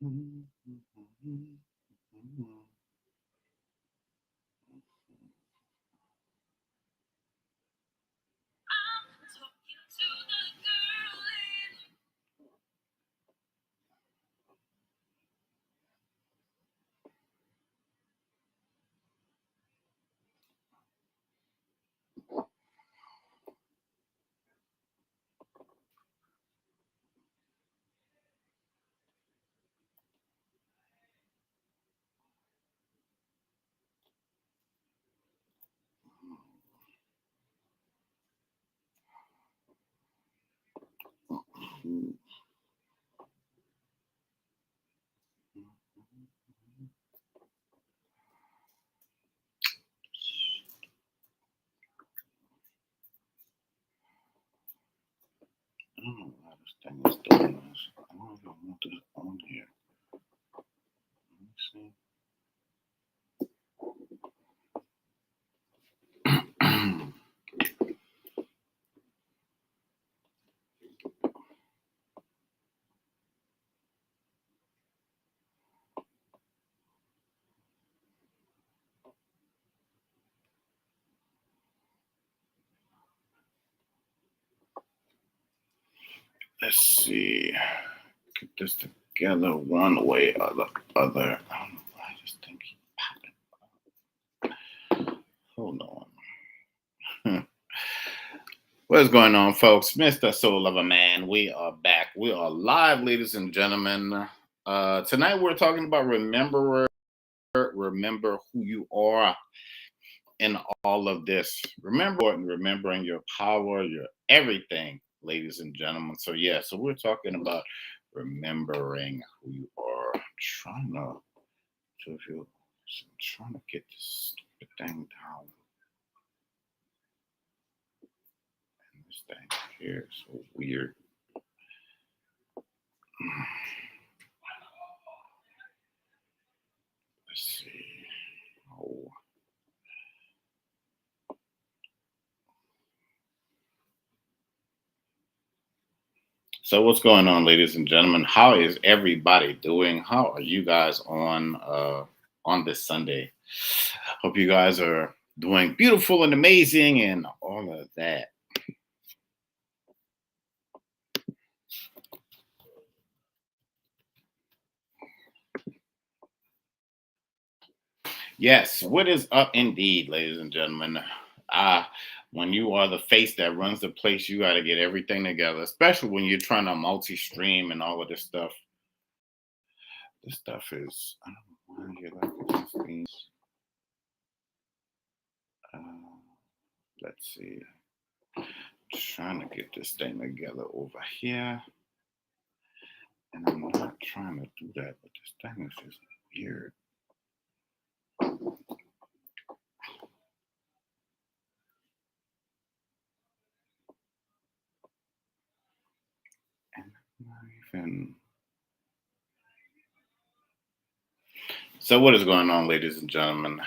I don't know why this thing is doing this. I don't even want this on here. Let me see. Let's see. Get this together one way or the other. I don't know why this thing keeps popping. Hold on. What's going on, folks? Mr. Soul of a Man. We are back. We are live, ladies and gentlemen. Tonight we're talking about remember who you are in all of this. Remembering your power, your everything, ladies and gentlemen. So yeah, so we're talking about remembering who you are. I'm trying to get this stupid thing down. And this thing here is so weird. Let's see. Oh. So what's going on, ladies and gentlemen? How is everybody doing? How are you guys on this Sunday? Hope you guys are doing beautiful and amazing and all of that. Yes, what is up indeed, ladies and gentlemen? When you are the face that runs the place, you got to get everything together, especially when you're trying to multi-stream and all of this stuff. This stuff is, I don't know why you like these things. Uh, let's see. Trying to get this thing together over here. And I'm not trying to do that, but this thing is just weird. And I'm not even. So what is going on, ladies and gentlemen?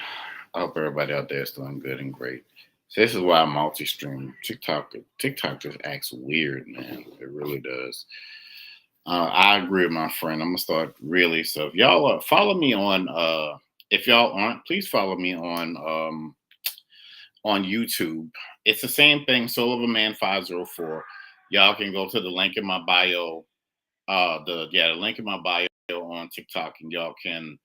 I hope everybody out there is doing good and great. So this is why I multi-stream. TikTok just acts weird, man. It really does. I agree with my friend. I'm gonna start really. So if y'all follow me on, if y'all aren't, please follow me on YouTube. It's the same thing. Soul of a Man 504. Y'all can go to the link in my bio. The link in my bio on TikTok, and y'all can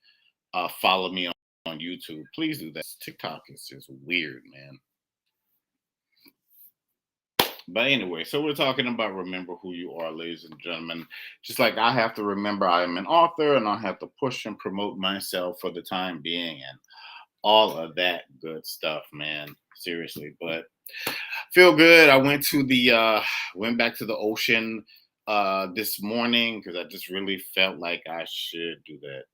follow me on YouTube. Please do that. TikTok is just weird, man. But anyway, so we're talking about remember who you are, ladies and gentlemen. Just like I have to remember I am an author and I have to push and promote myself for the time being and all of that good stuff, man. Seriously. But feel good. I went back to the ocean this morning because I just really felt like I should do that.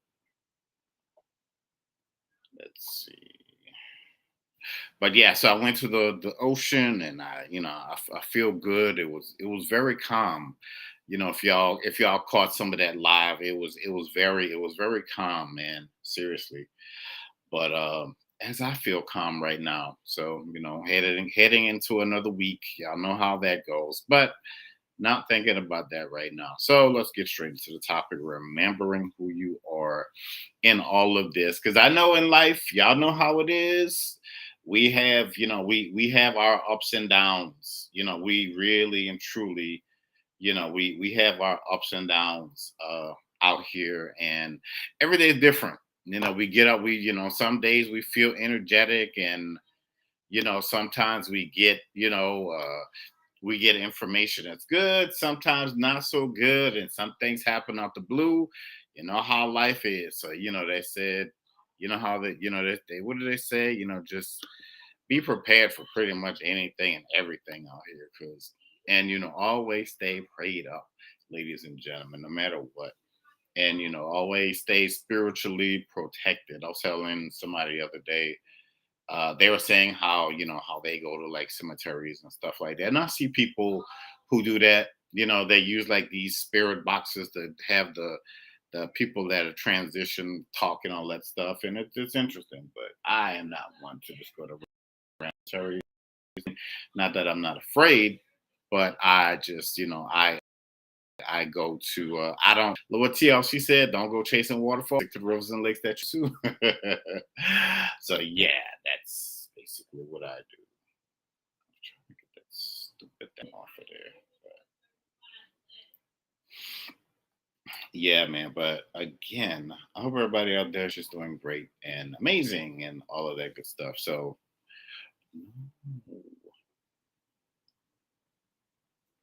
Let's see. But yeah, so I went to the ocean and I feel good. It was very calm. If y'all caught some of that live, it was very calm, man. Seriously. But as I feel calm right now, so heading into another week, y'all know how that goes. But Not thinking about that right now. So let's get straight into the topic, remembering who you are in all of this. Because I know in life, y'all know how it is. We have, we have our ups and downs. We really and truly, we have our ups and downs out here, and every day is different. We get up, some days we feel energetic, and sometimes we get information that's good, sometimes not so good, and some things happen out the blue. You know how life is. So, they said, how they what do they say? Just be prepared for pretty much anything and everything out here. And, always stay prayed up, ladies and gentlemen, no matter what. And, always stay spiritually protected. I was telling somebody the other day, they were saying how how they go to like cemeteries and stuff like that, and I see people who do that. They use like these spirit boxes to have the people that are transition talk and all that stuff, and it's interesting. But I am not one to just go to cemeteries. Not that I'm not afraid, but I just I go to I don't what TLC said, don't go chasing waterfalls, stick to the rivers and lakes that you sue. So yeah, that's basically what I do. I'm trying to get that stupid thing off of there. Yeah, man. But again, I hope everybody out there is just doing great and amazing and all of that good stuff. So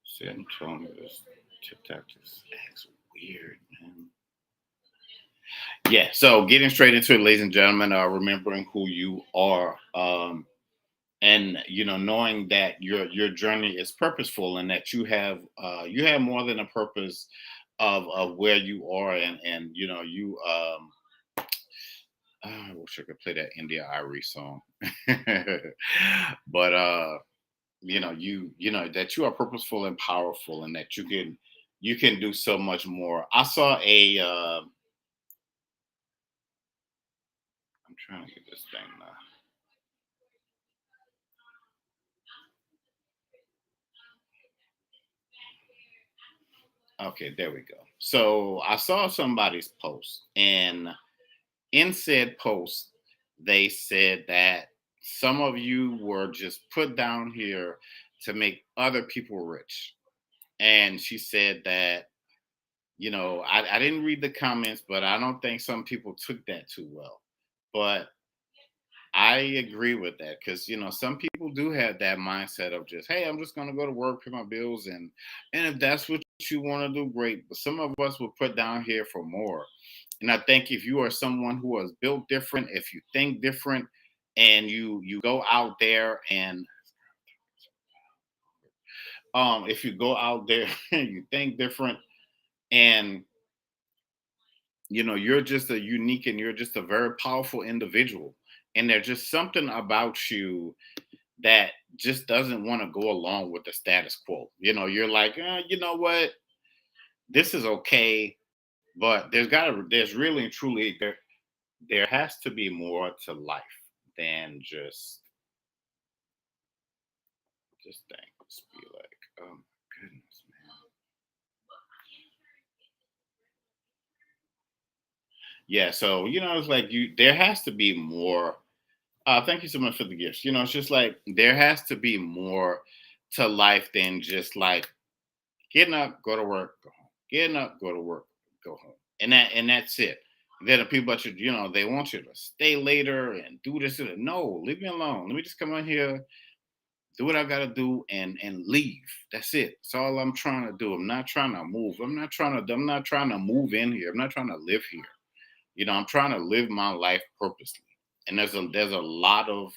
Sam told me this TikTok just acts weird, man. Yeah, so getting straight into it, ladies and gentlemen, remembering who you are, and knowing that your journey is purposeful, and that you have more than a purpose of where you are, and I wish I could play that India Irie song, but you know that you are purposeful and powerful, and that you can do so much more. I saw a I'm trying to get this thing now. Okay, there we go. So I saw somebody's post, and in said post, they said that some of you were just put down here to make other people rich. And she said that, I didn't read the comments, but I don't think some people took that too well. But I agree with that, because some people do have that mindset of just, hey, I'm just gonna go to work, pay my bills, and if that's what you want to do, great. But some of us will put down here for more. And I think if you are someone who is built different, if you think different, and you go out there and if you go out there and you think different, and you're just a unique, and you're just a very powerful individual, and there's just something about you that just doesn't want to go along with the status quo. You're like, you know what, this is okay, but there's really and truly there has to be more to life than just things. Be like, oh my goodness, man. Yeah, so it's like there has to be more. Thank you so much for the gifts. It's just like there has to be more to life than just like getting up, go to work, go home. Getting up, go to work, go home. And that's it. Then the people that they want you to stay later and do this and that. No, leave me alone. Let me just come on here, do what I gotta do, and leave. That's it. That's all I'm trying to do. I'm not trying to move. I'm not trying to move in here. I'm not trying to live here. I'm trying to live my life purposely. And there's a lot of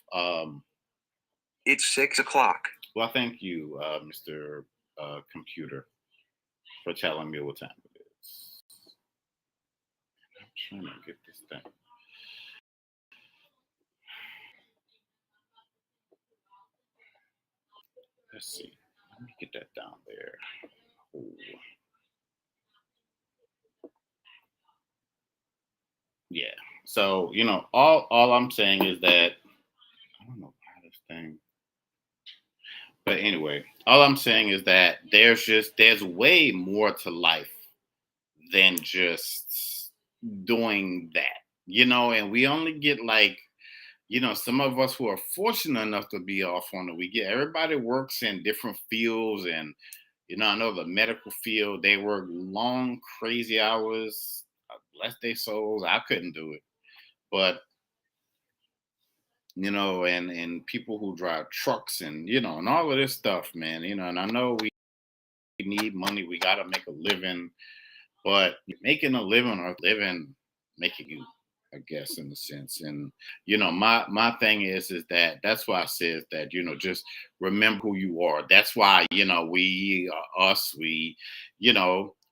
It's 6 o'clock. Well, thank you, Mr. Computer, for telling me what time it is. I'm trying to get this thing. Let's see. Let me get that down there. Ooh. Yeah. So all I'm saying is that I don't know how this thing. But anyway, all I'm saying is that there's way more to life than just doing that, and we only get like, some of us who are fortunate enough to be off on the weekend. Everybody works in different fields, and I know the medical field, they work long, crazy hours. Bless their souls. I couldn't do it. But and people who drive trucks and and all of this stuff, man. And I know we need money. We gotta make a living, but making a living or living making you, I guess, in a sense. And my thing is that that's why I says that just remember who you are. That's why we are us.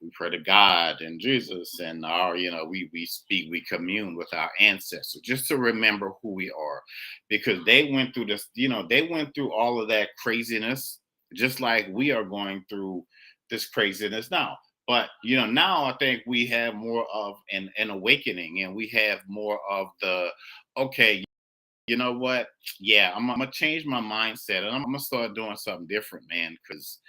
We pray to God and Jesus, and our we speak, we commune with our ancestors just to remember who we are, because they went through this. They went through all of that craziness, just like we are going through this craziness now. But now I think we have more of an awakening, and we have more of the, okay, you know what? Yeah, I'm gonna change my mindset, and I'm gonna start doing something different, man. Because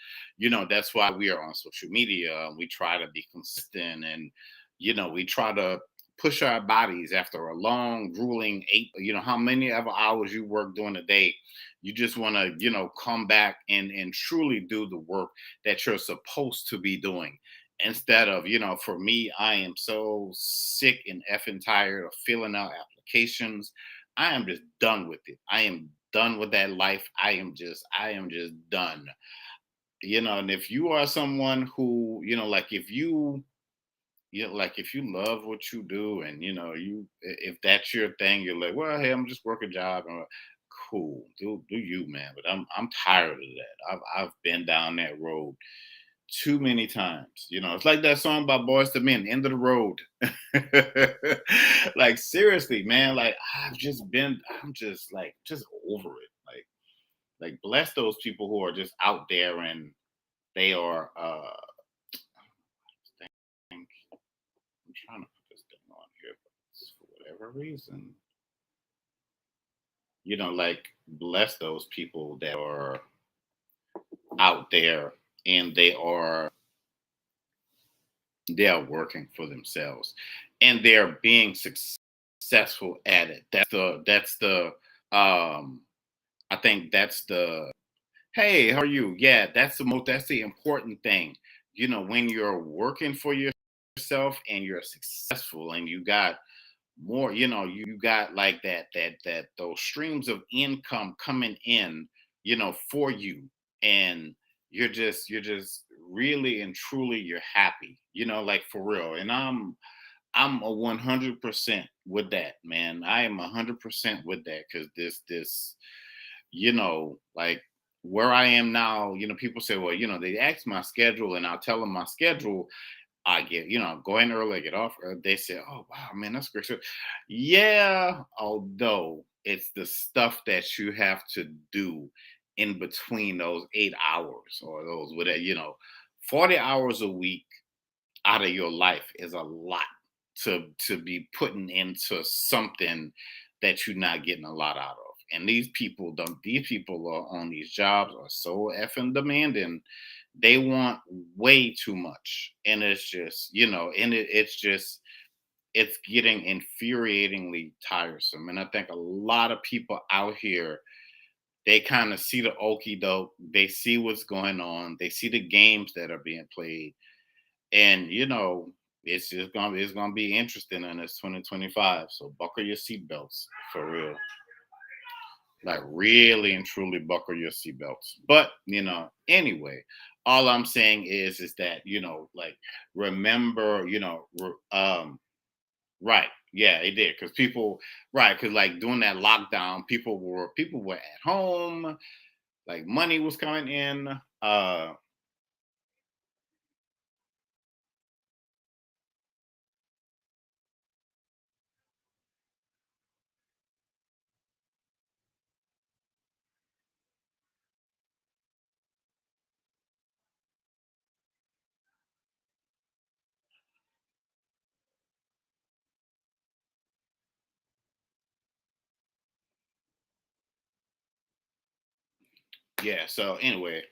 that's why we are on social media. We try to be consistent, and we try to push our bodies after a long, grueling eight. How many ever hours you work during the day. You just want to come back and truly do the work that you're supposed to be doing, instead of for me, I am so sick and effing tired of filling out applications. I am just done with it. I am done with that life. I am just done. And if you are someone who, like if like if you love what you do, and if that's your thing, you're like, well, hey, I'm just work a job, and cool, do you, man. But I'm tired of that. I've been down that road too many times. It's like that song by Boys to Men, End of the Road. Like seriously, man. Like I'm just like just over it. Like bless those people who are just out there, and they are think- I'm trying to put this thing on here, but for whatever reason, like bless those people that are out there, and they are working for themselves, and they're being successful at it. That's the I think that's the, hey, how are you? Yeah, that's the important thing. When you're working for yourself and you're successful, and you got more, you got like that those streams of income coming in, for you, and you're just really and truly you're happy, like for real. And I'm a 100% with that, man. I am 100% with that, because this like where I am now, people say, well, they ask my schedule, and I'll tell them my schedule. I get, go in early, get off early. They say, oh wow, man, that's great. So, yeah, although it's the stuff that you have to do in between those 8 hours, or those whatever, 40 hours a week out of your life is a lot to be putting into something that you're not getting a lot out of. And these people are on these jobs are so effing demanding. They want way too much. And it's just, and it's getting infuriatingly tiresome. And I think a lot of people out here, they kind of see the okey doke, they see what's going on, they see the games that are being played, and it's gonna be interesting in this 2025. So buckle your seatbelts for real, like really and truly buckle your seatbelts. But anyway, all I'm saying is that like remember, right, yeah, it did, because people, right, because like during that lockdown, people were at home, like money was coming in. Yeah. So anyway,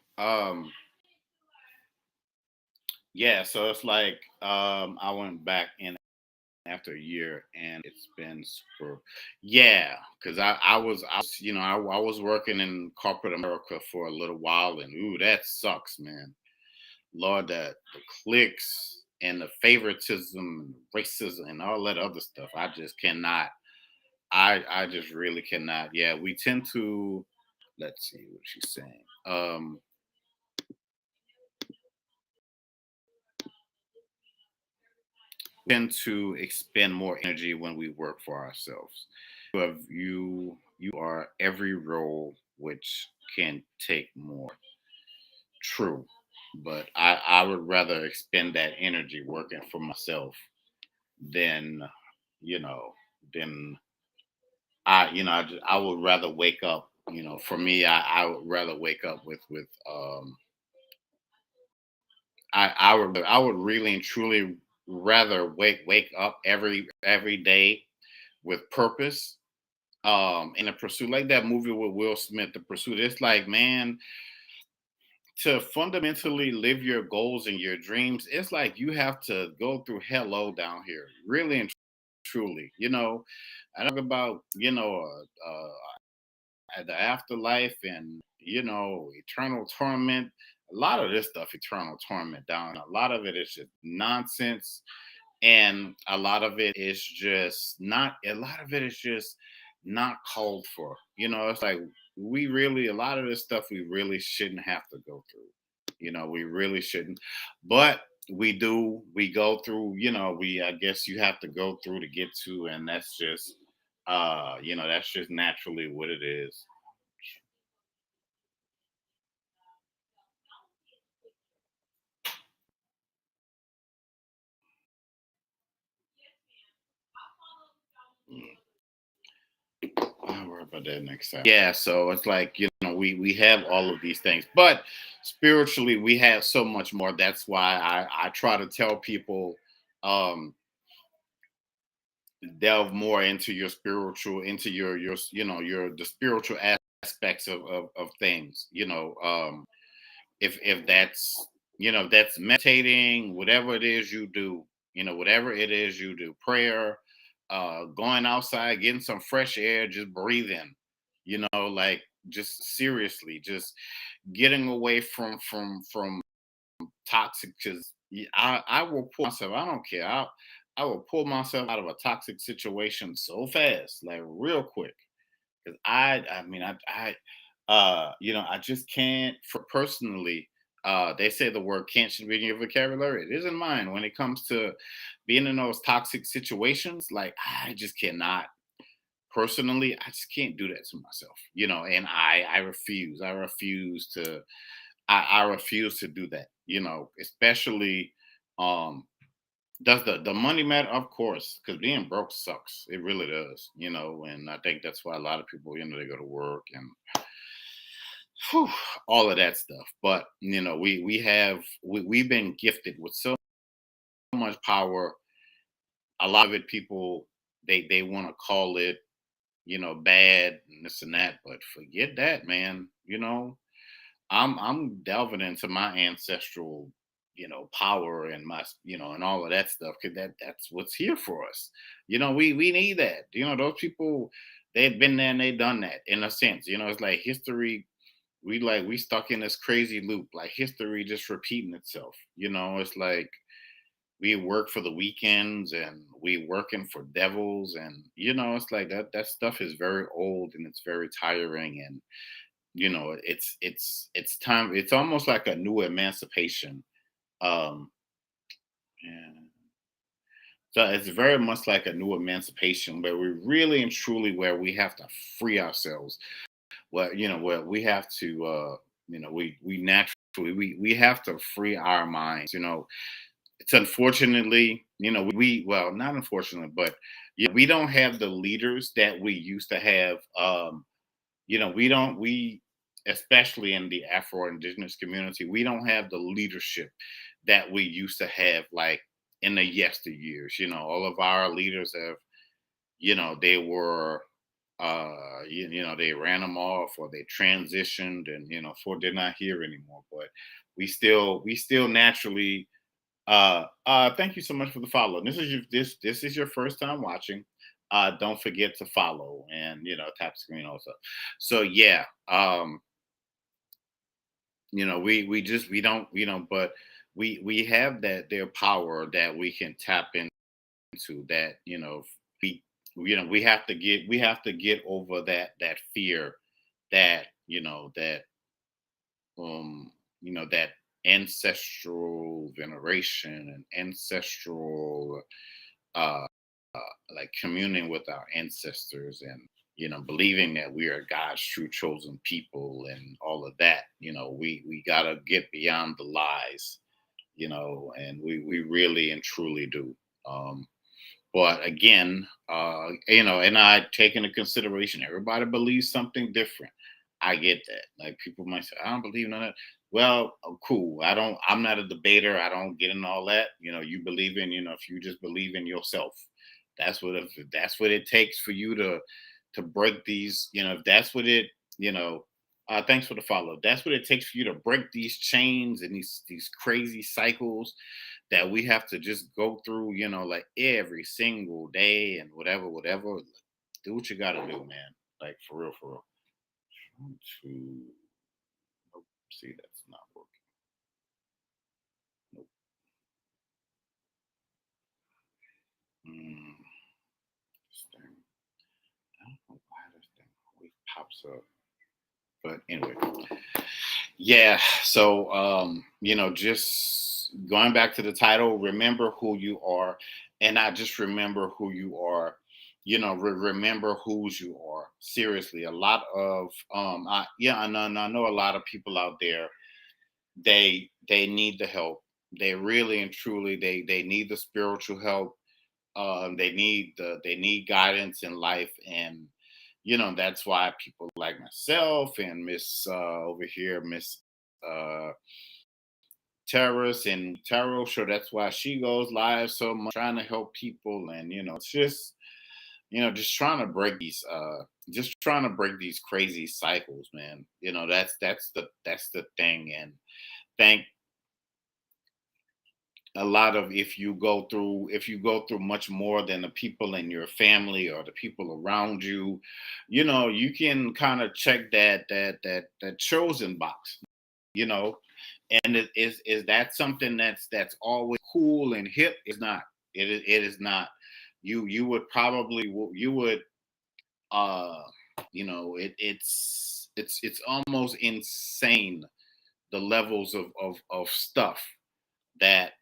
yeah. So it's like I went back in after a year, and it's been super. Yeah, because I was I was working in corporate America for a little while, and ooh, that sucks, man. Lord, that the clicks and the favoritism, and racism, and all that other stuff. I just cannot. I just really cannot. Yeah, we tend to. Let's see what she's saying. Tend to expend more energy when we work for ourselves. You are every role which can take more. True, but I would rather expend that energy working for myself than you know than I would rather wake up. For me, I would rather wake up with I would really and truly rather wake up every day with purpose, in a pursuit like that movie with Will Smith, The Pursuit. It's like, man, to fundamentally live your goals and your dreams, it's like you have to go through hello down here, really and truly. I talk about the afterlife and eternal torment. A lot of this stuff, eternal torment, down. A lot of it is just nonsense, and a lot of it is just not. A lot of it is just not called for. It's like we really a lot of this stuff we really shouldn't have to go through. We really shouldn't, but we do. We go through. We I guess you have to go through to get to, and that's just that's just naturally what it is. I'll worry about that next time. Yeah, so it's like we have all of these things, but spiritually we have so much more. That's why I try to tell people, um delve more into your spiritual, into your the spiritual aspects of things. If that's if that's meditating, whatever it is you do, whatever it is you do, prayer, going outside, getting some fresh air, just breathing, like just seriously, just getting away from toxic. Because I will pull myself. I don't care. I will pull myself out of a toxic situation so fast, like real quick. Because I mean, I just can't. For personally, they say the word "can't" should be in your vocabulary. It isn't mine when it comes to being in those toxic situations. Like I just cannot. Personally, I just can't do that to myself. And I refuse. I refuse to do that. Especially um does the money matter? Of course, because being broke sucks. It really does. And I think that's why a lot of people, they go to work and whew, all of that stuff. But we've been gifted with so much power. A lot of it, people they want to call it, bad and this and that. But forget that, man. I'm delving into my ancestral, power and my, and all of that stuff, because that's what's here for us. We need that. Those people, they've been there and they've done that in a sense. It's like history. We stuck in this crazy loop, like history just repeating itself. It's like we work for the weekends and we working for devils, and it's like that stuff is very old and it's very tiring, and it's time. It's almost like a new emancipation. um and so it's very much like a new emancipation where we really and truly, where we have to free ourselves, where we have to, we naturally, we have to free our minds. It's unfortunately, we well, not unfortunately, but we don't have the leaders that we used to have. We don't we Especially in the Afro indigenous community, we don't have the leadership that we used to have, like in the yesteryears. All of our leaders have, they were you know, they ran them off or they transitioned, and you know, for they're not here anymore. But we still naturally thank you so much for the follow. This is your first time watching. Don't forget to follow and you know tap the screen also. So yeah, you know, we don't, you know, but we have that their power that we can tap into that, you know, we we have to get over that fear that, um that ancestral veneration and ancestral uh like communing with our ancestors and believing that we are God's true chosen people and all of that. We got to get beyond the lies, and we really and truly do. um but again, and I take into consideration everybody believes something different. I get that. Like people might say, I don't believe none of that. Well, cool. I'm not a debater. I don't get in all that. You believe in, if you just believe in yourself, if that's what it takes for you to break these, if that's what it, you know, thanks for the follow. That's what it takes for you to break these chains and these crazy cycles that we have to just go through, like every single day and whatever. Do what you gotta do, man. Like for real, for real. Trying to nope, see that's not working. Nope. Mm, this thing. I don't know why this thing always pops up. But anyway, yeah. So just going back to the title, remember who you are, and not just remember who you are. Remember whose you are. Seriously, a lot of I know a lot of people out there. They need the help. They really and truly they need the spiritual help. They need guidance in life, and that's why people like myself and Miss over here, Miss uh Terrace and Tarot Show. That's why she goes live so much, trying to help people, and it's just just trying to break these crazy cycles, man. That's the thing, and thank a lot of if you go through much more than the people in your family or the people around you, you can kind of check that chosen box, you know and is that something that's always cool and hip? It's not. It is not. You would probably you would uh it's almost insane, the levels of stuff that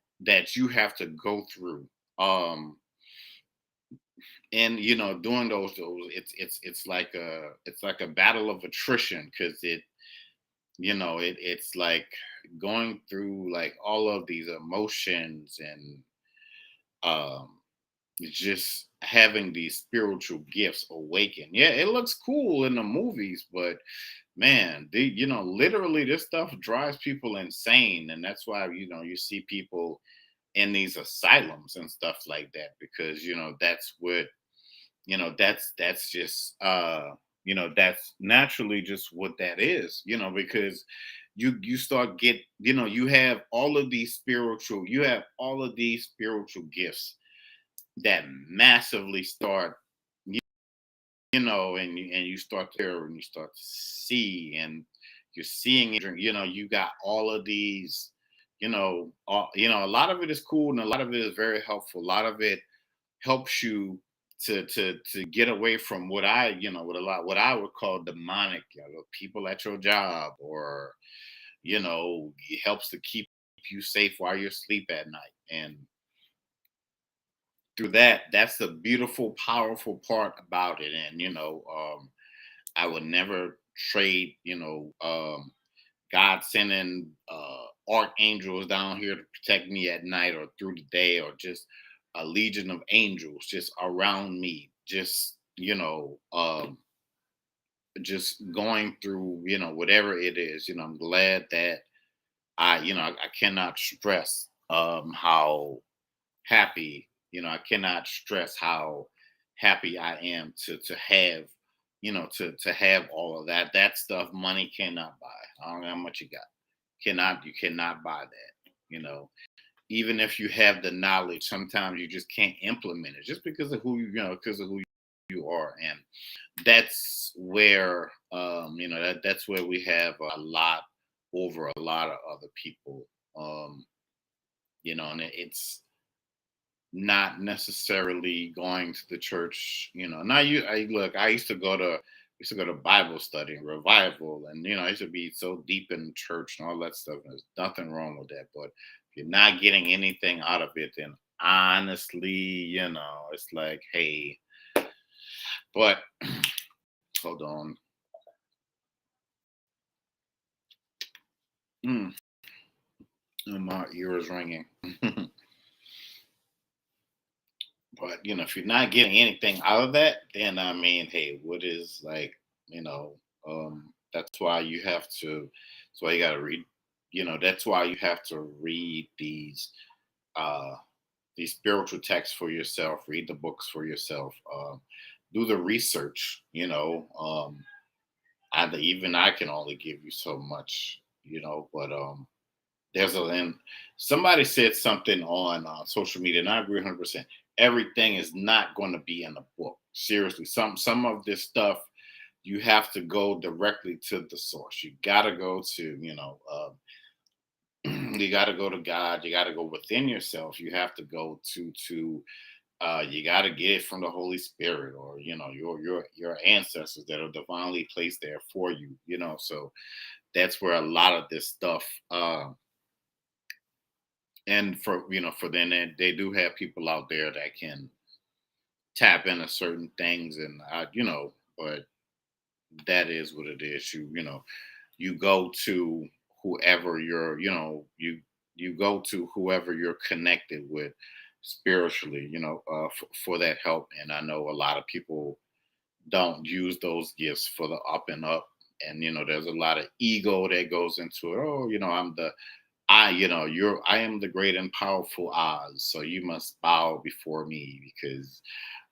you have to go through, um and doing those it's like a battle of attrition, because it's like going through like all of these emotions and um just having these spiritual gifts awaken. Yeah, it looks cool in the movies, but man, literally this stuff drives people insane, and that's why you see people in these asylums and stuff like that, because that's what that's just that's naturally just what that is, because you start get you have all of these spiritual gifts that massively start, and you start there and you start to see, and you're seeing it, you got all of these, a lot of it is cool and a lot of it is very helpful. A lot of it helps you to get away from what I would call demonic, people at your job, or it helps to keep you safe while you're asleep at night. And through that's the beautiful, powerful part about it. And I would never trade, God sending archangels down here to protect me at night or through the day, or just a legion of angels just around me, just going through, whatever it is. I'm glad that I cannot stress how happy, I cannot stress how happy I am to have to have all of that. That stuff money cannot buy. I don't know how much you got. You cannot buy that. Even if you have the knowledge, sometimes you just can't implement it just because of because of who you are. And that's where that's where we have a lot over a lot of other people. Um, and it's not necessarily going to the church. Now I look, I used to go to Bible study and revival, and I used to be so deep in church and all that stuff. And there's nothing wrong with that. But if you're not getting anything out of it, then honestly, it's like, hey, but hold on. Mm, my ear is ringing. But if you're not getting anything out of that, then I mean, hey, what is like, you know, that's why you have to. That's why you got to read. That's why you have to read uh these spiritual texts for yourself. Read the books for yourself. Do the research. Even I can only give you so much. But there's a and somebody said something on social media, and I agree 100%. Everything is not going to be in a book. Seriously, some of this stuff you have to go directly to the source. You got to go to you got to go to God. You got to go within yourself. You have to go to you got to get it from the Holy Spirit, or your ancestors that are divinely placed there for you. So that's where a lot of this stuff. And for then they do have people out there that can tap into certain things, and but that is what it is. You go to whoever you go to whoever you're connected with spiritually, for that help. And I know a lot of people don't use those gifts for the up and up, and there's a lot of ego that goes into it. Oh, I am the great and powerful Oz, so you must bow before me because,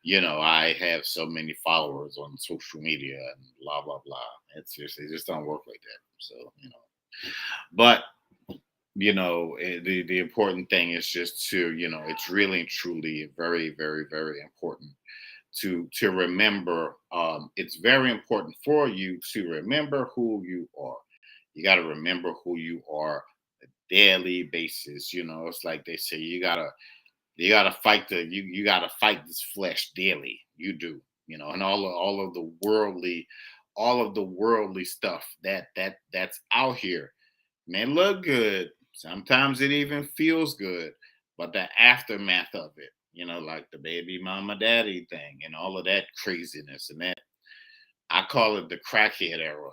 I have so many followers on social media and blah blah blah. It just don't work like that. So, but the important thing is just to, it's really and truly very, very, very important to remember. It's very important for you to remember who you are. You got to remember who you are daily basis. It's like they say you gotta fight you gotta fight this flesh daily. You do, and all of the worldly stuff that's out here may look good. Sometimes it even feels good, but the aftermath of it, like the baby mama daddy thing and all of that craziness and that, I call it the crackhead era.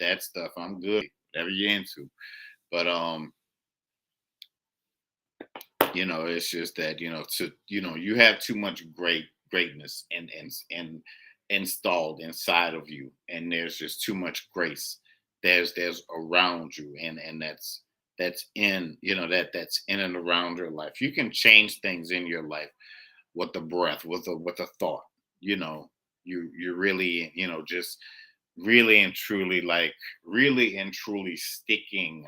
That stuff. I'm good, whatever you're into. But it's just that you have too much greatness and installed inside of you, and there's just too much grace. There's around you, and that's in that's in and around your life. You can change things in your life with the breath, with a thought. you know you really, just really and truly, like, really and truly sticking,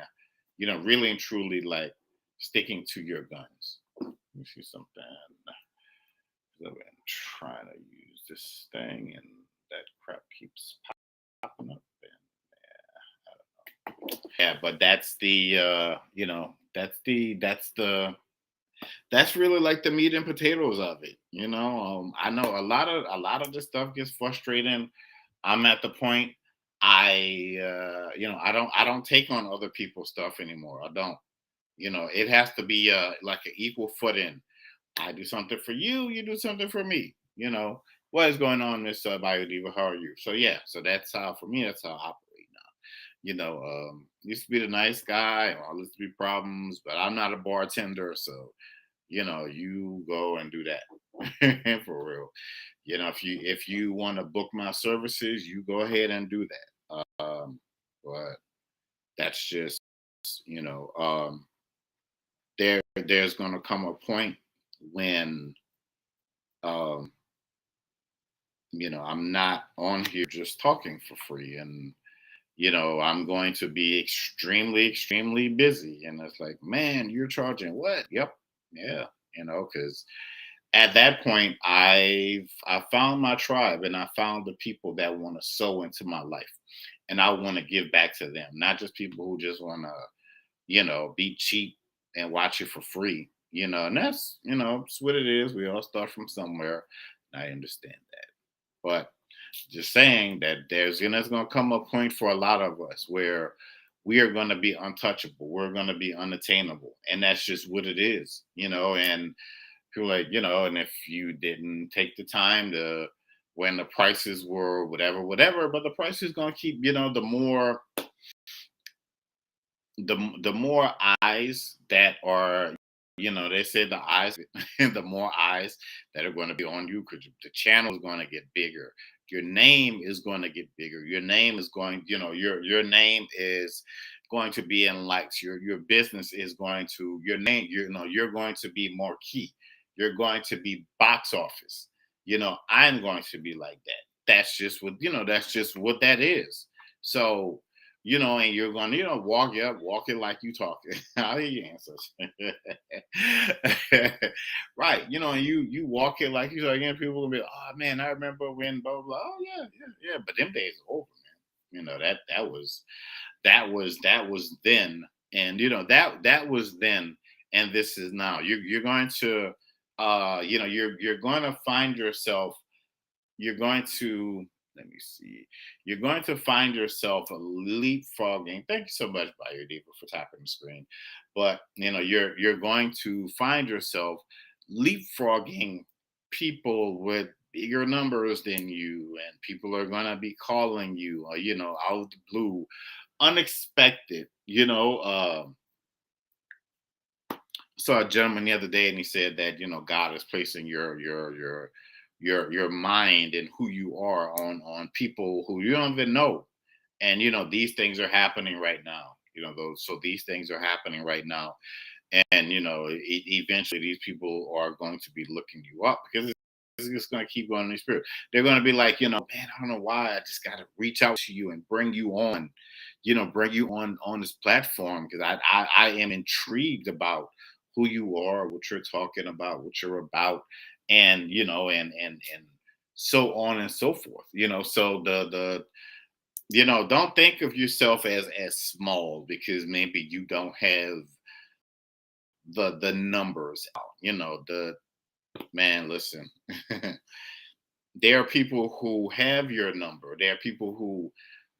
really and truly, like, sticking to your guns. Let me see something. I've been trying to use this thing, and that crap keeps popping up. Yeah, but that's the that's really like the meat and potatoes of it. I know a lot of this stuff gets frustrating. I'm at the point, I don't take on other people's stuff anymore. I don't. It has to be like an equal footing. I do something for you, you do something for me. What is going on, Miss Biodiva? How are you? So yeah, so that's how, for me, that's how I operate now. Used to be the nice guy, all used to be problems, but I'm not a bartender, so you go and do that. For real. If you want to book my services, you go ahead and do that. But that's just, you know, there's gonna come a point when um I'm not on here just talking for free. And I'm going to be extremely, extremely busy. And it's like, man, you're charging what? Yep. Yeah. Because at that point, I found my tribe, and I found the people that want to sow into my life, and I want to give back to them, not just people who just want to, be cheap and watch it for free. And that's, it's what it is. We all start from somewhere. And I understand that. But just saying that there's going to come a point for a lot of us where we are going to be untouchable. We're going to be unattainable. And that's just what it is. And people like, and if you didn't take the time to, when the prices were whatever, whatever, but the price is going to keep, the more eyes that are, they say the eyes, the more eyes that are going to be on you, because the channel is going to get bigger, your name is going to get bigger, your name is going, your name is going to be in lights, your business is going to, your name, you're going to be more key, you're going to be box office. I'm going to be like that. That's just what that is. So, and you're going to, walk it like you talking. I hear you answers. Right. And you walk it like you talking, and people will be, oh man, I remember when blah, blah, blah. Oh yeah, yeah, yeah. But them days are over, man. That was then. And that was then, and this is now. You're going to you're going to find yourself, you're going to, let me see, you're going to find yourself leapfrogging. Thank you so much, Bio Diva, for tapping the screen. But you're going to find yourself leapfrogging people with bigger numbers than you, and people are going to be calling you, out of the blue, unexpected. Saw a gentleman the other day, and he said that God is placing your mind and who you are on people who you don't even know. And these things are happening right now. These things are happening right now. And eventually these people are going to be looking you up, because it's just going to keep going in the spirit. They're going to be like, man, I don't know why, I just got to reach out to you and bring you on, bring you on this platform, because I am intrigued about who you are, what you're talking about, what you're about, and and so on and so forth. So don't think of yourself as small because maybe you don't have the numbers out. The man, listen. There are people who have your number. There are people who,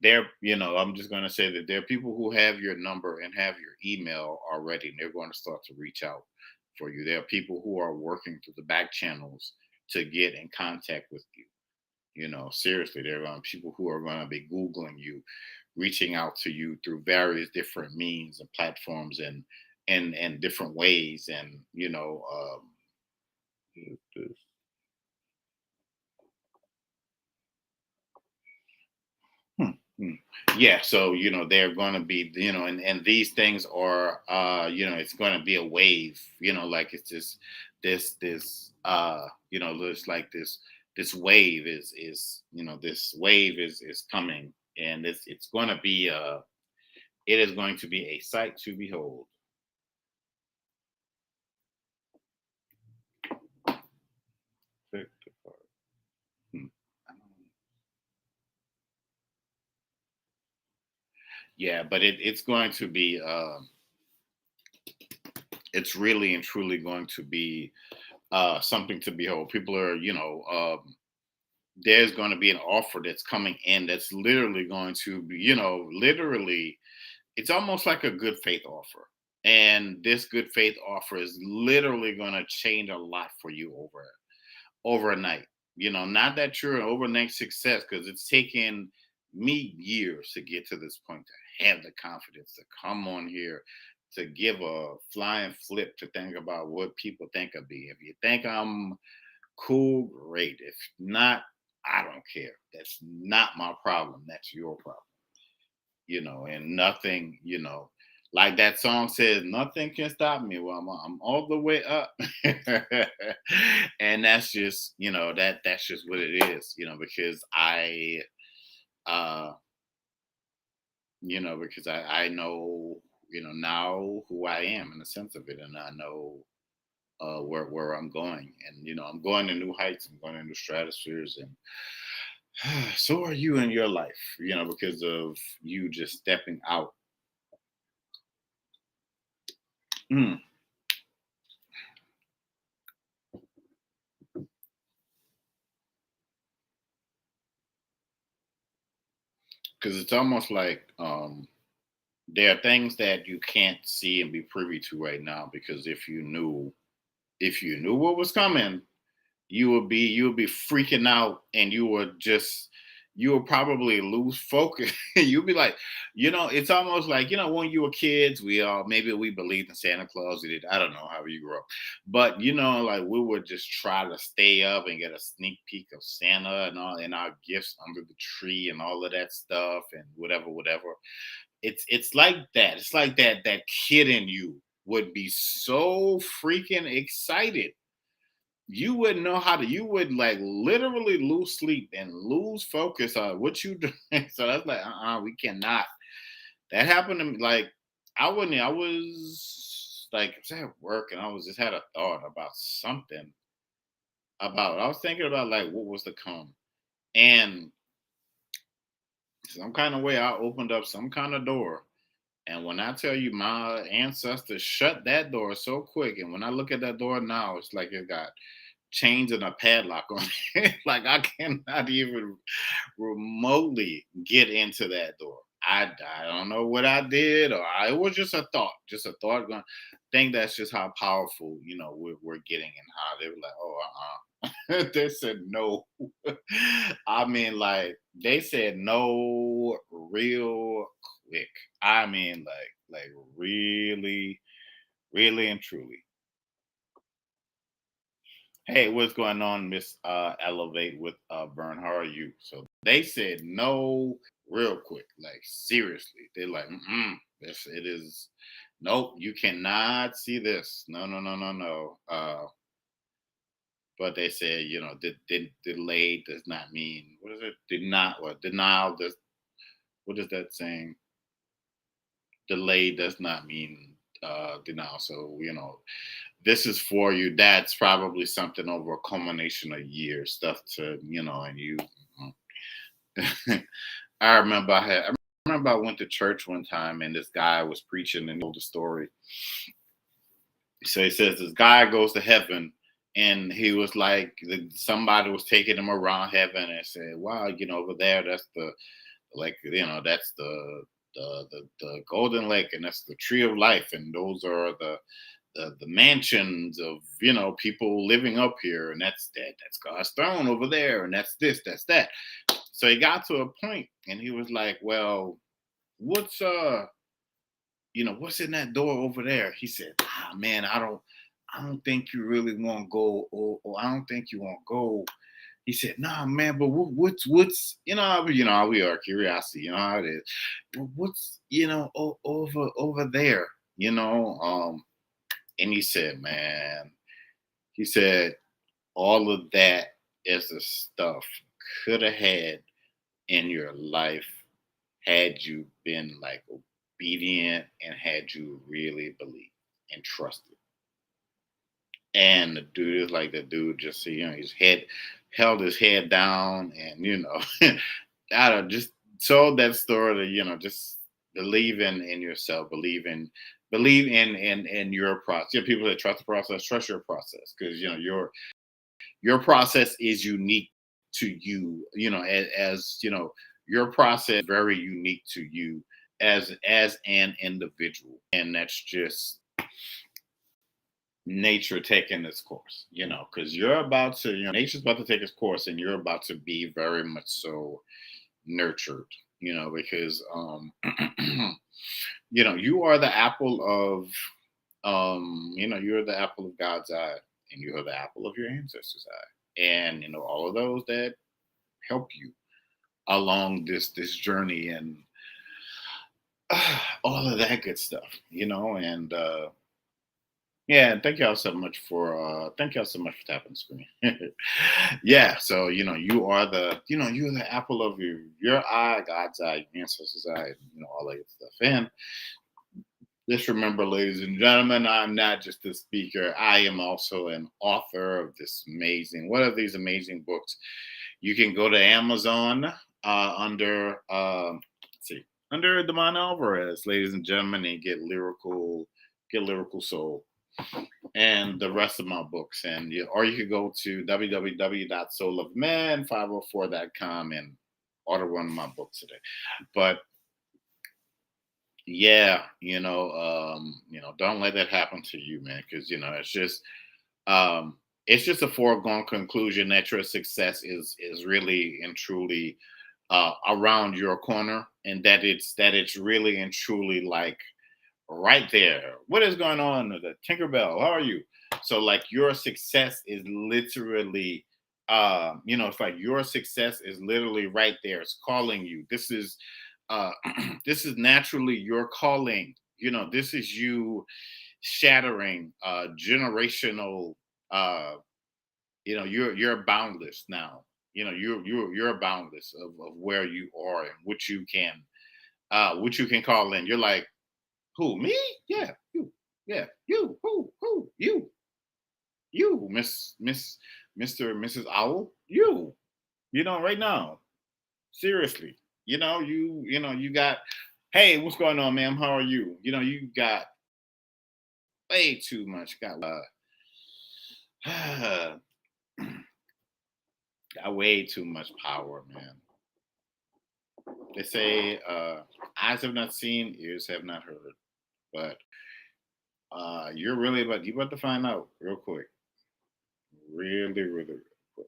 I'm just going to say that there are people who have your number and have your email already, and they're going to start to reach out for you. There are people who are working through the back channels to get in contact with you. Seriously, there are people who are going to be Googling you, reaching out to you through various different means and platforms, and different ways. And, Hmm, hmm. Yeah, so they're going to be, and these things are, it's going to be a wave, like it's just there's like this wave this wave is coming, and it's going to be it is going to be a sight to behold. Hmm. Yeah, but it's going to be it's really and truly going to be something to behold. People are, there's going to be an offer that's coming in that's literally going to be, literally, it's almost like a good faith offer. And this good faith offer is literally going to change a lot for you overnight. Not that you're an overnight success, because it's taken me years to get to this point, to have the confidence to come on here, to give a flying flip, to think about what people think of me. If you think I'm cool, great. If not, I don't care. That's not my problem. That's your problem. And nothing, Like that song says, nothing can stop me. Well, I'm all the way up. And that's just, that's just what it is, because uh, I know, now who I am in the sense of it. And I know where I'm going. And, I'm going to new heights. I'm going to new stratospheres. And so are you in your life, because of you just stepping out. Mm. Because it's almost like there are things that you can't see and be privy to right now, because if you knew what was coming, you would be freaking out, and you would probably lose focus. You'd be like, it's almost like, when you were kids, we all, maybe we believed in Santa Claus. We did, I don't know how you grew up, but like we would just try to stay up and get a sneak peek of Santa and all, and our gifts under the tree and all of that stuff and whatever. It's like that. It's like that kid in you would be so freaking excited. You wouldn't know how to. You would like literally lose sleep and lose focus on what you doing. So that's like, we cannot. That happened to me. Like I wouldn't. I was like, I was at work and I was just had a thought about something. I was thinking about like what was to come, and some kind of way I opened up some kind of door. And when I tell you my ancestors shut that door so quick, and when I look at that door now, it's like it got chains and a padlock on it. Like I cannot even remotely get into that door. I don't know what I did, or it was just a thought. Going, think that's just how powerful we're getting, and how they were like, they said no. I mean, like they said no real quick. I mean, like really, really and truly. Hey, what's going on, Miss Elevate with Vern? How are you? So they said no real quick, like seriously. They're like, this it is. Nope, you cannot see this. No, no, no, no, no. But they said, delayed does not mean, what is it? Did not, or denial does. What is that saying? Delay does not mean denial. So this is for you. That's probably something over a culmination of years, stuff to, and you. I remember I went to church one time and this guy was preaching and told the story. So he says this guy goes to heaven, and he was like, somebody was taking him around heaven and said, wow, over there, that's the, like, that's the golden lake, and that's the tree of life, and those are the mansions of people living up here, and that's God's throne over there, and that's this, that's that. So he got to a point and he was like, well, what's what's in that door over there? He said, man, I don't think you really want to go, or I don't think you want to go. He said, nah, man, but what's we are curiosity, how it is. But what's over there, and he said, man, he said, all of that is the stuff could have had in your life had you been like obedient and had you really believed and trusted. And the dude is like, the dude just, his head held his head down, and I don't just told that story to, just believe in yourself, believe in your process. People that trust the process, trust your process, because your process is unique to you. As your process very unique to you as an individual, and that's just nature taking its course, because you're about to, nature's about to take its course, and you're about to be very much so nurtured, because you are the apple of you're the apple of God's eye, and you are the apple of your ancestors' eye, and all of those that help you along this journey. And all of that good stuff, and yeah, thank y'all so much for tapping the screen. Yeah, so you're the apple of your eye, God's eye, your ancestors' eye, all that good stuff. And just remember, ladies and gentlemen, I'm not just a speaker. I am also an author of one of these amazing books. You can go to Amazon under let's see, under Damon Alvarez, ladies and gentlemen, and get lyrical soul and the rest of my books. And or you could go to www.soulofman504.com and order one of my books today. But yeah, don't let that happen to you, man, because it's just a foregone conclusion that your success is really and truly around your corner, and that it's really and truly like right there. What is going on? The Tinkerbell, how are you? So like your success is literally it's like your success is literally right there. It's calling you. This is this is naturally your calling. This is you shattering generational you're boundless now. You're boundless of where you are and what you can call in. You're like, who, me? Yeah, you. Yeah, you. Who? You, Mr. and Mrs. Owl. You. Right now. Seriously. You got, hey, what's going on, ma'am? How are you? You got way too much. Got way too much power, man. They say eyes have not seen, ears have not heard. But you about to find out real quick. Really, really, real quick.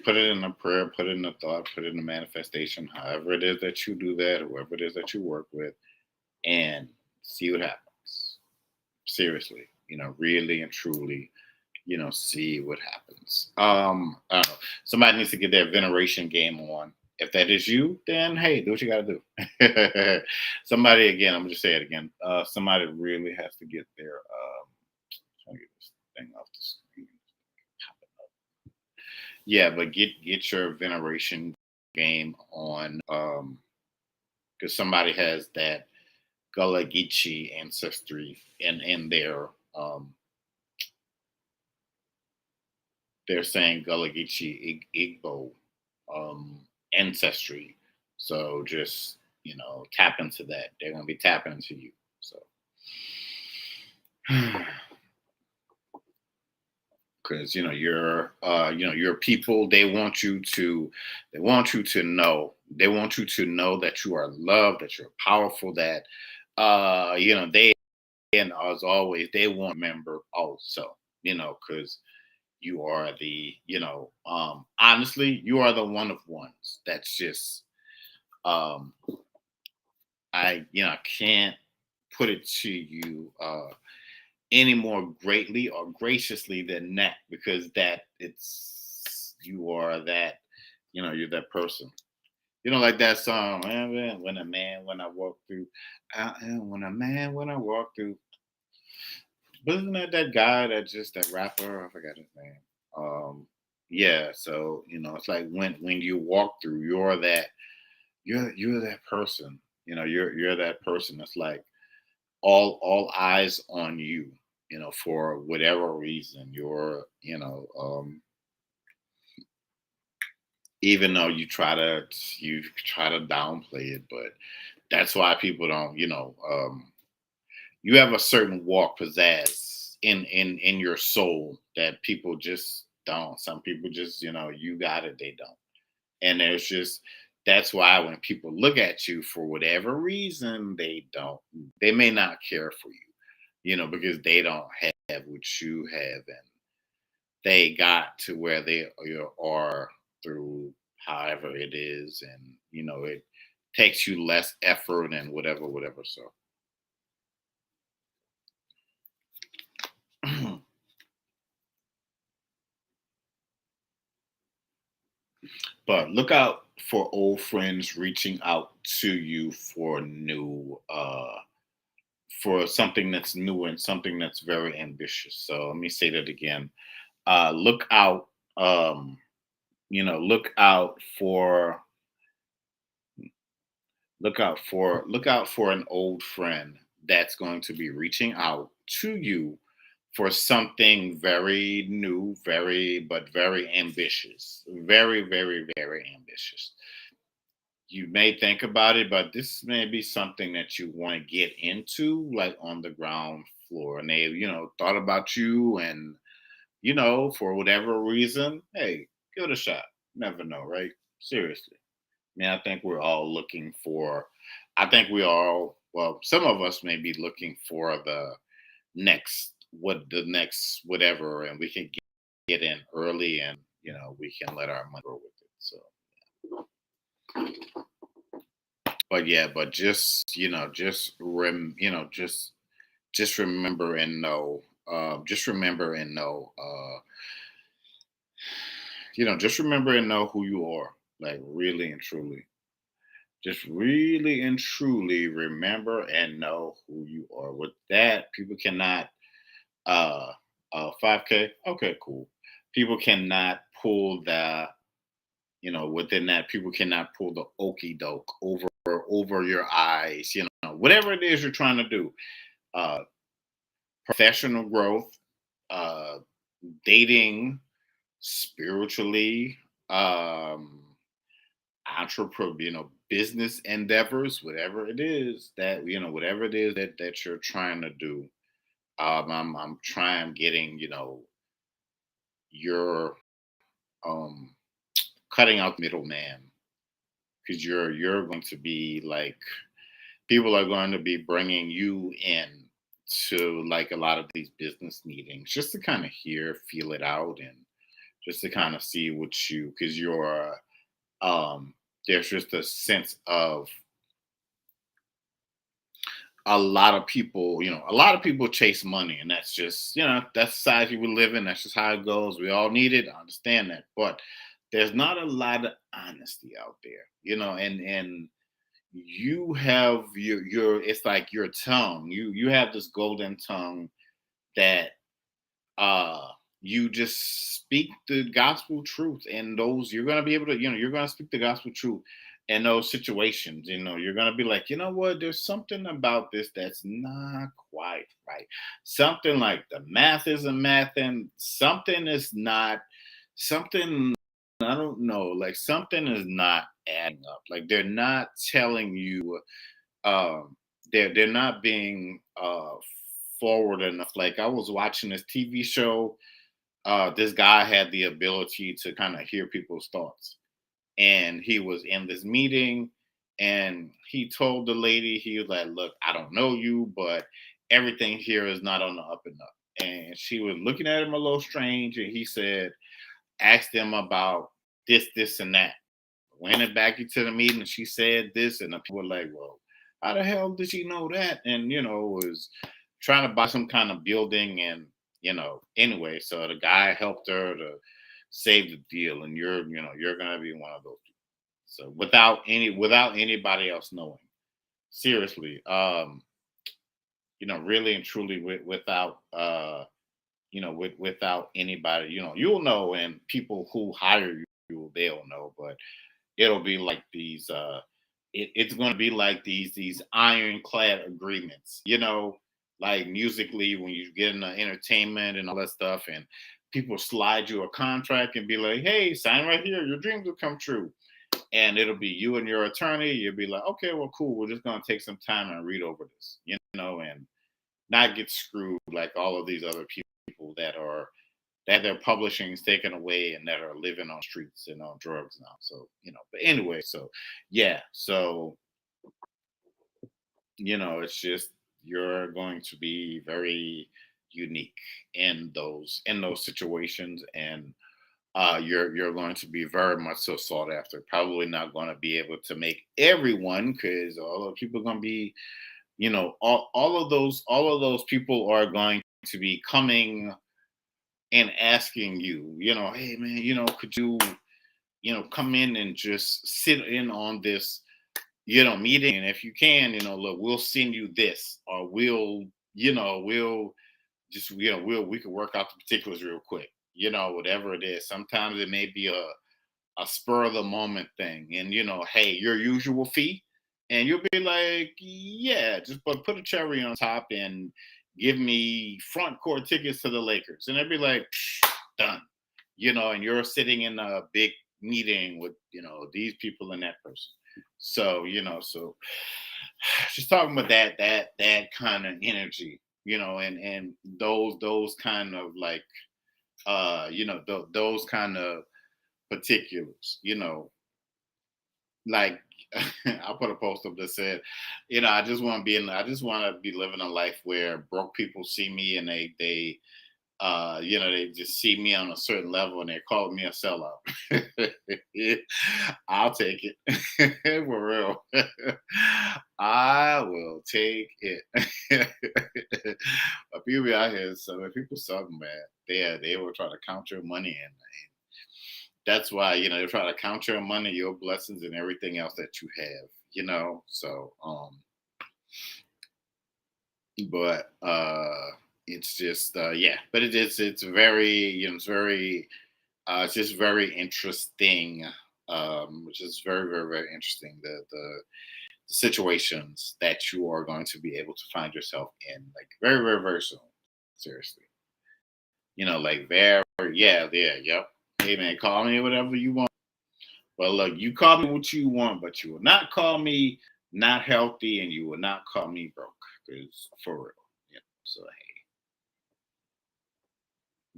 Put it in a prayer, put it in a thought, put it in a manifestation, however it is that you do that, whoever it is that you work with, and see what happens. Seriously, really and truly, see what happens. I don't know. Somebody needs to get their veneration game on. If that is you, then hey, do what you got to do. Somebody, again, I'm gonna just say it again. Somebody really has to get their trying to get this thing off the screen. Yeah, but get your veneration game on, because somebody has that Gullah Geechee ancestry in their they're saying Gullah Geechee Igbo ancestry. So just tap into that. They're gonna be tapping into you. So because your people, they want you to know that you are loved, that you're powerful, that they, and as always, they want member also, because you are honestly, you are the one of ones that's just um I can't put it to you any more greatly or graciously than that, because that it's you are that, you're that person. Like that song, man, when a man when I walk through, I am when a man when I walk through. Wasn't that guy that rapper? I forgot his name. Yeah, so it's like when you walk through, you're that person. You're that person. It's like all eyes on you. For whatever reason, even though you try to downplay it, but that's why people don't. You have a certain walk pizzazz in your soul that people just don't. Some people just you got it, they don't. And there's just that's why when people look at you for whatever reason, they may not care for you, because they don't have what you have, and they got to where they are through however it is, and it takes you less effort and whatever. So but look out for old friends reaching out to you for new for something that's new and something that's very ambitious. So let me say that again. Look out, look out for look out for an old friend that's going to be reaching out to you for something very new, very ambitious. Very ambitious. You may think about it, but this may be something that you want to get into, like on the ground floor. And they, thought about you, and for whatever reason, hey, give it a shot. Never know, right? Seriously. I mean, I think we're all looking for. I think we all. Well, some of us may be looking for the next whatever, and we can get in early, and we can let our money grow with it. So, but yeah, but just remember and know, just remember and know who you are, like really and truly. Just really and truly remember and know who you are. With that, people cannot 5K. Okay, cool. People cannot pull the within that, people cannot pull the okey doke over your eyes. Whatever it is you're trying to do. Uh, Professional growth, uh, dating, spiritually, entrepreneur, business endeavors, whatever it is that you're trying to do. I'm getting, you're um cutting out middleman, because you're going to be like, people are going to be bringing you in to like a lot of these business meetings, just to kind of hear, feel it out, and just to kind of see what you, because you're there's just a sense of a lot of people chase money, and that's just, that's society we live in. That's just how it goes. We all need it. I understand that. But there's not a lot of honesty out there, and you have your it's like your tongue. You have this golden tongue that uh you just speak the gospel truth, and those you're going to be able to, you're going to speak the gospel truth in those situations. You're going to be like, you know what, there's something about this that's not quite right. Something like the math isn't math, and something is not, something, I don't know, like something is not adding up. Like they're not telling you, um they're not being forward enough. Like I was watching this TV show. This guy had the ability to kind of hear people's thoughts, and he was in this meeting, and he told the lady, he was like, look, I don't know you, but everything here is not on the up and up. And she was looking at him a little strange, and he said, asked them about this and that. Went it back into the meeting, and she said this, and the people were like, well, how the hell did she know that? And was trying to buy some kind of building, and anyway, so the guy helped her to save the deal, and you're gonna be one of those people. So without anybody else knowing. Seriously. Really and truly, without without anybody, you'll know, and people who hire you, they'll know. But it'll be like these it's going to be like these ironclad agreements, like musically, when you get into entertainment and all that stuff, and people slide you a contract and be like, hey, sign right here, your dreams will come true. And it'll be you and your attorney. You'll be like, okay, well, cool, we're just going to take some time and read over this, and not get screwed like all of these other people that their publishing is taken away, and that are living on streets and on drugs now. So, but anyway, so yeah, so, it's just, you're going to be very unique in those situations, and you're going to be very much so sought after. Probably not going to be able to make everyone, because all the people are going to be, all of those people are going to be coming and asking you, hey man, could you, come in and just sit in on this, meeting. And if you can, look, we'll send you this, or we'll just, we can work out the particulars real quick, whatever it is. Sometimes it may be a spur of the moment thing. And, hey, your usual fee. And you'll be like, yeah, just put a cherry on top and give me front court tickets to the Lakers. And they'd be like, done. And you're sitting in a big meeting with, these people and that person. So, just talking about that kind of energy, and those kind of like, those kind of particulars, like I put a post up that said, I just want to be living a life where broke people see me and they just see me on a certain level and they're calling me a sellout. I'll take it. For real. I will take it. But people out here, so if people suck, man, they will try to count your money, and that's why, they try to count your money, your blessings, and everything else that you have, So but it's just yeah, but it's very, it's just very interesting, which is very, very, very interesting, the situations that you are going to be able to find yourself in, like, very, very, very soon. Seriously. Like, very, yeah, yeah, yep. Hey man, call me whatever you want. Well, look, you call me what you want, but you will not call me not healthy, and you will not call me broke. Because for real. So hey,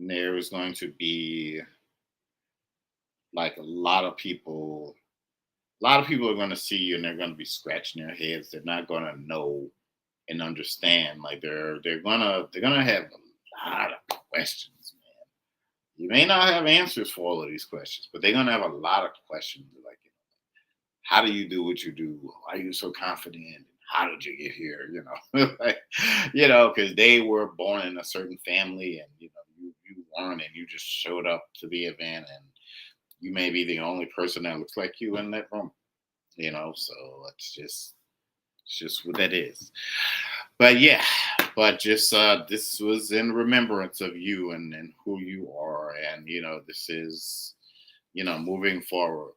there is going to be, like, a lot of people are going to see you, and they're going to be scratching their heads. They're not going to know and understand. Like, they're gonna have a lot of questions, man. You may not have answers for all of these questions, but they're gonna have a lot of questions. Like, how do you do what you do? Why are you so confident? How did you get here? Like, because they were born in a certain family, and you weren't, and you just showed up to the event, and you may be the only person that looks like you in that room. So it's just what that is. But yeah, but just this was in remembrance of you, and who you are, and this is, moving forward,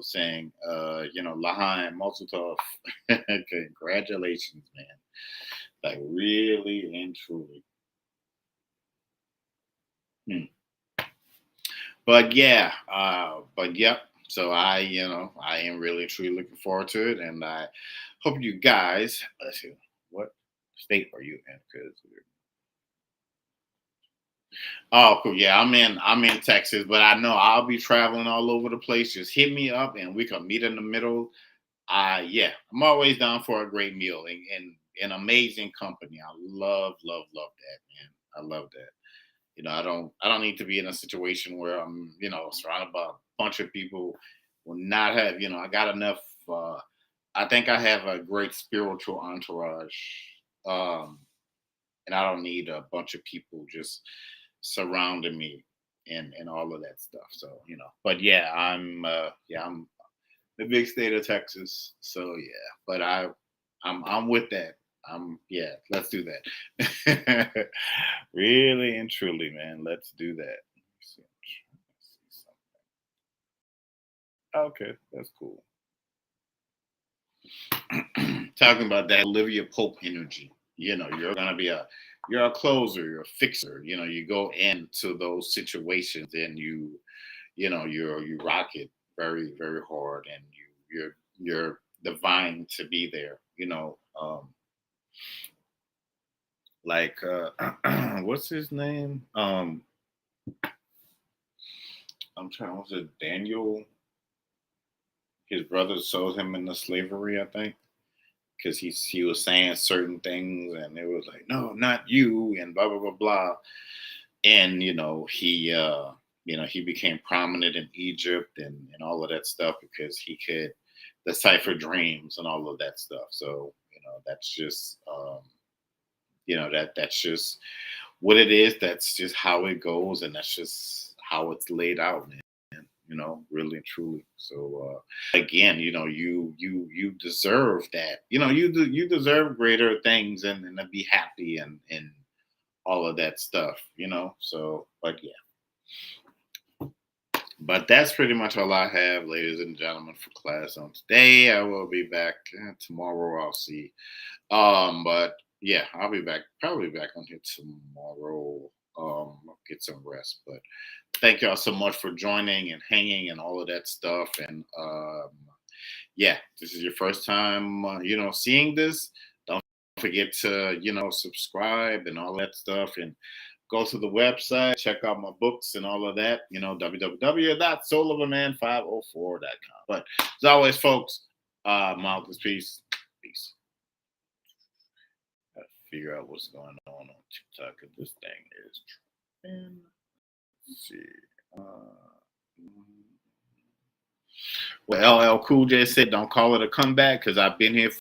saying, Lahaim Mozutov, congratulations, man. Like, really and truly. Hmm. But yeah, but yep. So I am really truly looking forward to it, and I hope you guys. Let's see, what state are you in? Because, oh, cool. Yeah, I'm in Texas, but I know I'll be traveling all over the place. Just hit me up, and we can meet in the middle. Yeah, I'm always down for a great meal, and an amazing company. I love, love, love that, man. I love that. I don't need to be in a situation where I'm, surrounded by a bunch of people. Will not have, I got enough. I think I have a great spiritual entourage, um, and I don't need a bunch of people just surrounding me, and all of that stuff. So, but yeah, I'm the big state of Texas. So yeah, but I'm with that. Yeah, let's do that. Really and truly, man. Let's do that. Let me see something. Okay, that's cool. Talking about that Olivia Pope energy. You're a closer, you're a fixer. You go into those situations, and you rock it very, very hard, and you're divine to be there. Like, what's his name? I'm trying. Was it Daniel? His brother sold him into slavery, I think, because he was saying certain things, and it was like, no, not you, and blah blah blah blah. And he became prominent in Egypt, and all of that stuff, because he could decipher dreams and all of that stuff. So, that's just, that's just what it is. That's just how it goes, and that's just how it's laid out, man. really and truly. So again, you deserve that. You deserve greater things, and to be happy, and all of that stuff. So, but yeah. But that's pretty much all I have, ladies and gentlemen, for class on today. I will be back tomorrow. I'll see. But yeah, I'll be back, probably back on here tomorrow. I'll get some rest. But thank y'all so much for joining and hanging and all of that stuff. And yeah, this is your first time, seeing this. Don't forget to, subscribe and all that stuff. And go to the website, check out my books and all of that, www.soulofaman504.com. But as always, folks, Malcolm's peace. Peace. Gotta figure out what's going on TikTok, because this thing is tripping. Let's see. Well, LL Cool J said, don't call it a comeback, because I've been here